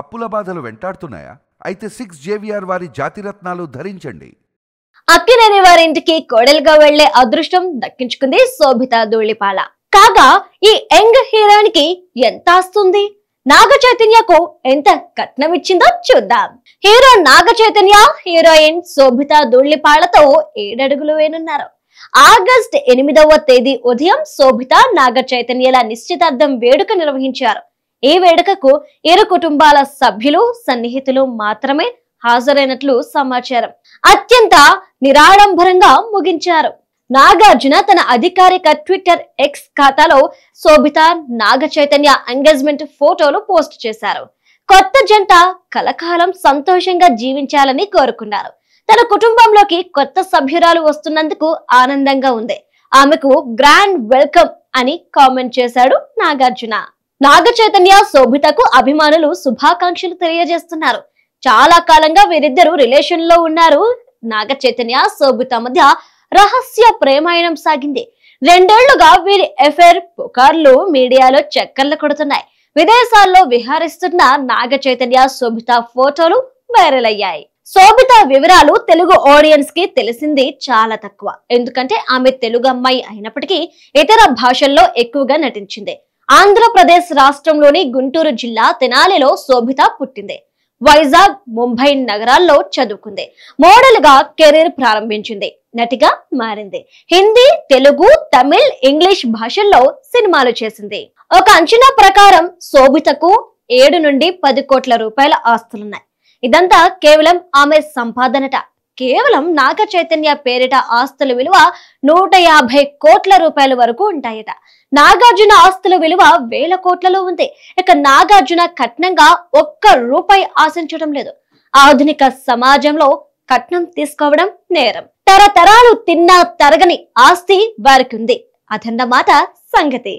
అప్పుల బాధలు వెంటాడుతున్నాయా? అయితే 6 JVR వారి జాతిరత్నాలు ధరించండి. అక్కినేని వారింటికి కోడలుగా వెళ్లే అదృష్టం దక్కించుకుంది శోభిత ధూళిపాల. కాగా ఈ యంగ్ హీరోయిన్ కి ఎంత వస్తుంది, నాగ చైతన్యకు ఎంత కట్నం ఇచ్చిందో చూద్దాం. హీరో నాగ చైతన్య హీరోయిన్ శోభిత ధూళిపాలతో 7 అడుగులు వేనున్నారు. ఆగస్ట్ 8వ తేదీ ఉదయం శోభిత నాగ చైతన్యల నిశ్చితార్థం వేడుక నిర్వహించారు. ఈ వేడుకకు ఇరు కుటుంబాల సభ్యులు సన్నిహితులు మాత్రమే హాజరైనట్లు సమాచారం. అత్యంత నిరాడంబరంగా ముగించారు. నాగార్జున తన అధికారిక ట్విట్టర్ ఎక్స్ ఖాతాలో శోభిత నాగ చైతన్య ఎంగేజ్మెంట్ ఫోటోలు పోస్ట్ చేశారు. కొత్త జంట కలకాలం సంతోషంగా జీవించాలని కోరుకున్నారు. తన కుటుంబంలోకి కొత్త సభ్యురాలు వస్తున్నందుకు ఆనందంగా ఉంది. ఆమెకు గ్రాండ్ వెల్కమ్ అని కామెంట్ చేశాడు నాగార్జున. నాగ చైతన్య శోభితకు అభిమానులు శుభాకాంక్షలు తెలియజేస్తున్నారు. చాలా కాలంగా వీరిద్దరూ రిలేషన్ లో ఉన్నారు. నాగ చైతన్య శోభిత మధ్య రహస్య ప్రేమాయణం సాగింది. 2 ఏళ్లుగా వీరి ఎఫైర్ పుకార్లు మీడియాలో చక్కర్లు కొడుతున్నాయి. విదేశాల్లో విహారిస్తున్న నాగ చైతన్య శోభిత ఫోటోలు వైరల్ అయ్యాయి. శోభిత వివరాలు తెలుగు ఆడియన్స్ కి తెలిసింది చాలా తక్కువ. ఎందుకంటే ఆమె తెలుగు అమ్మాయి అయినప్పటికీ ఇతర భాషల్లో ఎక్కువగా నటించింది. ఆంధ్రప్రదేశ్ రాష్ట్రంలోని గుంటూరు జిల్లా తెనాలిలో శోభిత పుట్టింది. వైజాగ్, ముంబై నగరాల్లో చదువుకుంది. మోడల్ గా కెరీర్ ప్రారంభించింది. నటిగా మారింది. హిందీ, తెలుగు, తమిళ్, ఇంగ్లీష్ భాషల్లో సినిమాలు చేసింది. ఒక అంచనా ప్రకారం శోభితకు 7 నుండి 10 కోట్ల రూపాయల ఆస్తులున్నాయి. ఇదంతా కేవలం ఆమె సంపాదనట. కేవలం నాగ చైతన్య పేరిట ఆస్తుల విలువ 150 కోట్ల రూపాయల వరకు ఉంటాయట. నాగార్జున ఆస్తుల విలువ 1000 కోట్లలో ఉంది. ఇక నాగార్జున కట్నంగా 1 రూపాయి ఆశించడం లేదు. ఆధునిక సమాజంలో కట్నం తీసుకోవడం నేరం. తరతరాలు తిన్నా తరగని ఆస్తి వారికి ఉంది. అదన్నమాట సంగతి.